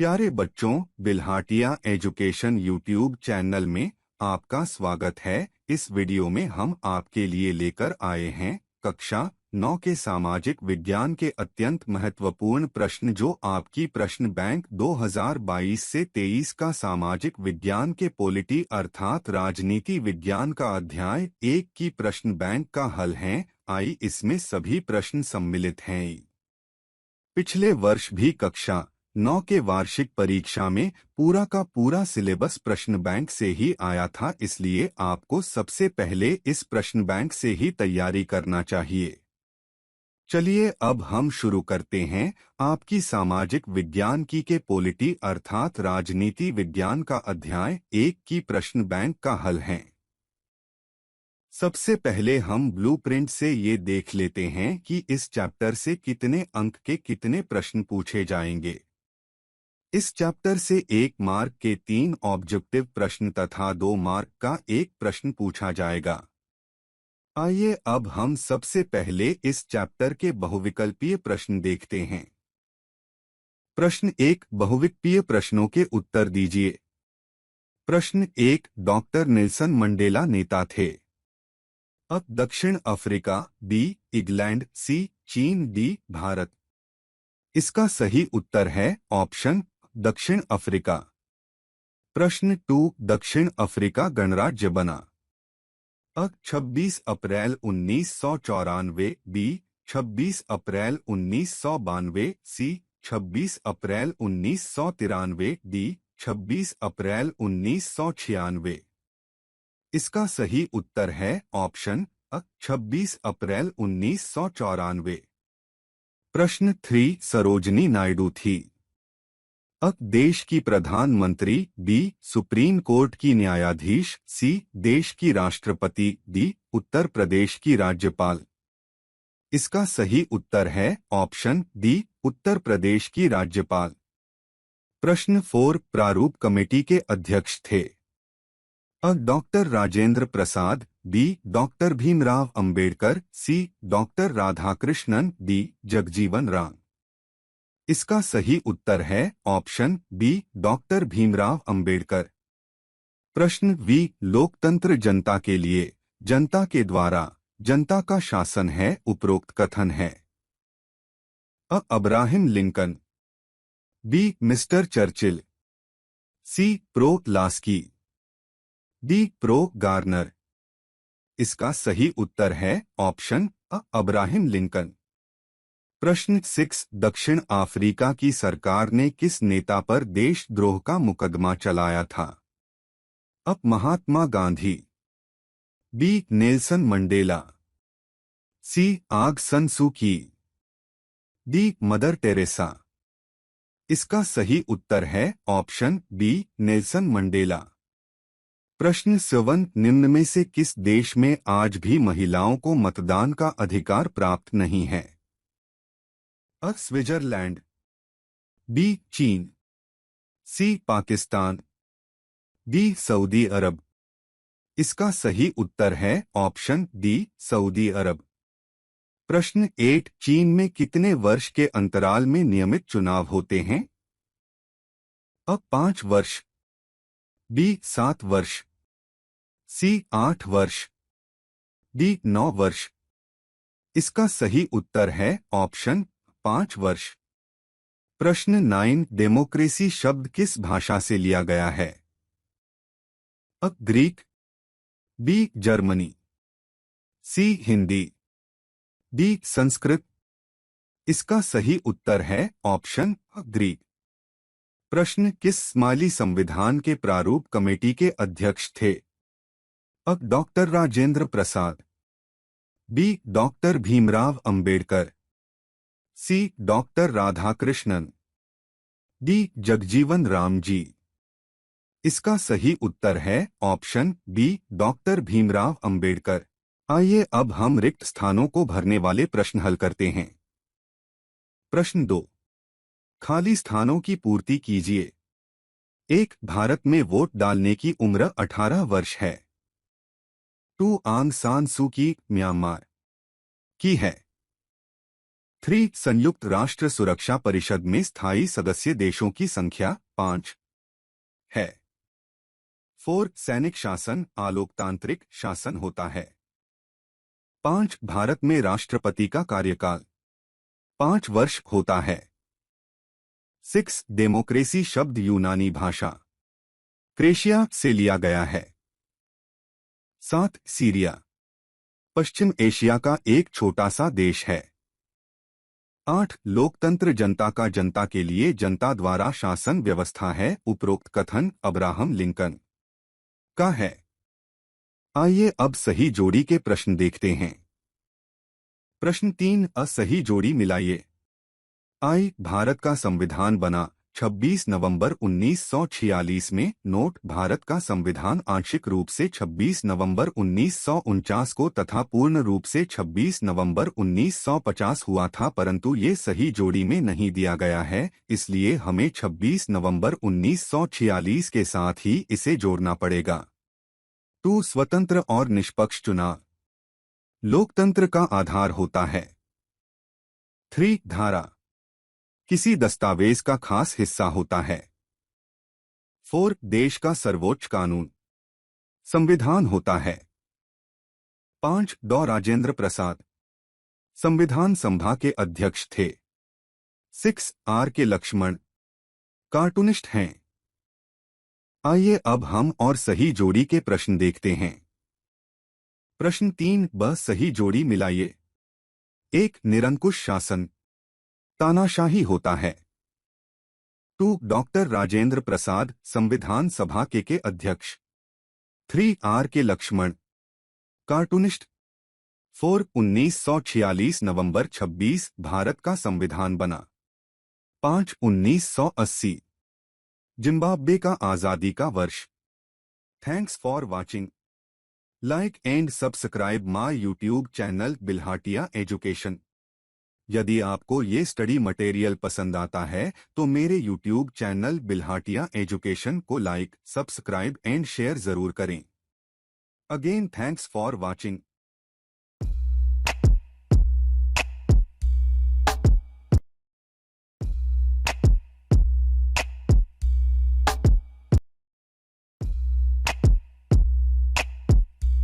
प्यारे बच्चों, बिल्हाटिया education YouTube channel में आपका स्वागत है। इस वीडियो में हम आपके लिए लेकर आए हैं कक्षा 9 के सामाजिक विज्ञान के अत्यंत महत्वपूर्ण प्रश्न, जो आपकी प्रश्न बैंक 2022 से 23 का सामाजिक विज्ञान के पॉलिटी अर्थात राजनीति विज्ञान का अध्याय 1 की प्रश्न बैंक का हल है। इसमें सभी प्रश्न सम्मिलित हैं। पिछले वर्ष भी कक्षा 9 के वार्षिक परीक्षा में पूरा का पूरा सिलेबस प्रश्न बैंक से ही आया था, इसलिए आपको सबसे पहले इस प्रश्न बैंक से ही तैयारी करना चाहिए। चलिए अब हम शुरू करते हैं आपकी सामाजिक विज्ञान की के पॉलिटी अर्थात राजनीति विज्ञान का अध्याय 1 की प्रश्न बैंक का हल है। सबसे पहले हम ब्लूप्रिंट से ये देख लेते हैं कि इस चैप्टर से कितने अंक के कितने प्रश्न पूछे जाएंगे। इस चैप्टर से 1 मार्क के 3 ऑब्जेक्टिव प्रश्न तथा 2 मार्क का 1 प्रश्न पूछा जाएगा। आइए अब हम सबसे पहले इस चैप्टर के बहुविकल्पीय प्रश्न देखते हैं। प्रश्न 1, बहुविकल्पीय प्रश्नों के उत्तर दीजिए। प्रश्न 1, डॉक्टर नेल्सन मंडेला नेता थे। अब दक्षिण अफ्रीका, बी इंग्लैंड, सी चीन, डी भारत। इसका सही उत्तर है ऑप्शन दक्षिण अफ्रीका। प्रश्न 2, दक्षिण अफ्रीका गणराज्य बना। 26 अप्रैल 1994, बी 26 अप्रैल 1992, सी 26 अप्रैल 1993, डी 26 अप्रैल 1996। इसका सही उत्तर है ऑप्शन 26 अप्रैल 1994। प्रश्न 3, सरोजनी नायडू थी। देश की प्रधानमंत्री, बी सुप्रीम कोर्ट की न्यायाधीश, सी देश की राष्ट्रपति, डी उत्तर प्रदेश की राज्यपाल। इसका सही उत्तर है ऑप्शन डी उत्तर प्रदेश की राज्यपाल। प्रश्न 4, प्रारूप कमेटी के अध्यक्ष थे। Doctor Rajendra Prasad, B doctor Bhimrao Ambedkar, C doctor Radhakrishnan, D Jagjivan Ram. इसका सही उत्तर है option B doctor Bhimrao Ambedkar. प्रश्न वी, लोकतंत्र जनता के लिए, जनता के द्वारा, जनता का शासन है, उपरोक्त कथन है। Abraham Lincoln, B mister Churchill, C Prof Laski, D Prof Garner. इसका सही उत्तर है ऑप्शन अब्राहम लिंकन। प्रश्न 6, दक्षिण अफ्रीका की सरकार ने किस नेता पर देशद्रोह का मुकदमा चलाया था। Mahatma Gandhi, B Nelson Mandela, सी आंग सान सू की, डी मदर टेरेसा। इसका सही उत्तर है ऑप्शन बी नेल्सन मंडेला। प्रश्न 7, निम्न में से किस देश में आज भी महिलाओं को मतदान का अधिकार प्राप्त नहीं है। स्विट्जरलैंड, बी चीन, सी पाकिस्तान, डी सऊदी अरब। इसका सही उत्तर है ऑप्शन डी सऊदी अरब। प्रश्न 8, चीन में कितने वर्ष के अंतराल में नियमित चुनाव होते हैं। 5 वर्ष, बी 7 वर्ष, सी 8 वर्ष, डी 9 वर्ष। इसका सही उत्तर है ऑप्शन 5 वर्ष। प्रश्न 9, डेमोक्रेसी शब्द किस भाषा से लिया गया है। ग्रीक, बी जर्मनी, सी हिंदी, डी संस्कृत। इसका सही उत्तर है ऑप्शन ग्रीक। प्रश्न, किस माली संविधान के प्रारूप कमेटी के अध्यक्ष थे। Doctor Rajendra Prasad, B doctor Bhimrao Ambedkar, C doctor Radhakrishnan, D Jagjivan Ram ji. इसका सही उत्तर है option B doctor Bhimrao Ambedkar. आइए अब हम रिक्त स्थानों को भरने वाले प्रश्न हल करते हैं। प्रश्न 2, खाली स्थानों की पूर्ति कीजिए। 1, भारत में वोट डालने की उम्र 18 वर्ष है। 2, आंग सान सू की म्यांमार की है। संयुक्त राष्ट्र सुरक्षा परिषद में स्थायी सदस्य देशों की संख्या 5 है। 4 सैनिक शासन आलोकतांत्रिक शासन होता है। 5 भारत में राष्ट्रपति का कार्यकाल 5 वर्ष होता है। 6 डेमोक्रेसी शब्द यूनानी भाषा क्रेशिया से लिया गया है। 7 सीरिया पश्चिम एशिया का एक छोटा सा देश है। 8 लोकतंत्र जनता का जनता के लिए जनता द्वारा शासन व्यवस्था है। उपरोक्त कथन अब्राहम लिंकन का है। आइए अब सही जोड़ी के प्रश्न देखते हैं। प्रश्न 3 असही जोड़ी मिलाइए। भारत का संविधान बना 26 नवंबर 1946 में। नोट भारत का संविधान आंशिक रूप से 26 नवंबर 1949 को तथा पूर्ण रूप से 26 नवंबर 1950 हुआ था, परंतु ये सही जोड़ी में नहीं दिया गया है, इसलिए हमें 26 नवंबर 1946 के साथ ही इसे जोड़ना पड़ेगा। 2 स्वतंत्र और निष्पक्ष चुनाव लोकतंत्र का आधार होता है। 3 धारा किसी दस्तावेज का खास हिस्सा होता है। 4 देश का सर्वोच्च कानून संविधान होता है। 5 राजेंद्र प्रसाद संविधान सभा के अध्यक्ष थे। 6 के लक्ष्मण कार्टूनिस्ट हैं। आइए अब हम और सही जोड़ी के प्रश्न देखते हैं। प्रश्न 3 सही जोड़ी मिलाइए। 1 निरंकुश शासन तानाशाही होता है। 2 डॉक्टर राजेंद्र प्रसाद संविधान सभा के अध्यक्ष। 3 के लक्ष्मण कार्टूनिस्ट। 4 1946 नवंबर 26 भारत का संविधान बना। 5 1980 जिम्बाब्वे का आजादी का वर्ष। Thanks for watching. Like and subscribe my YouTube channel Bilhatia education. यदि आपको ये स्टडी मटेरियल पसंद आता है तो मेरे यूट्यूब चैनल बिल्हाटिया एजुकेशन को लाइक, सब्सक्राइब एंड शेयर जरूर करें। Again thanks for watching.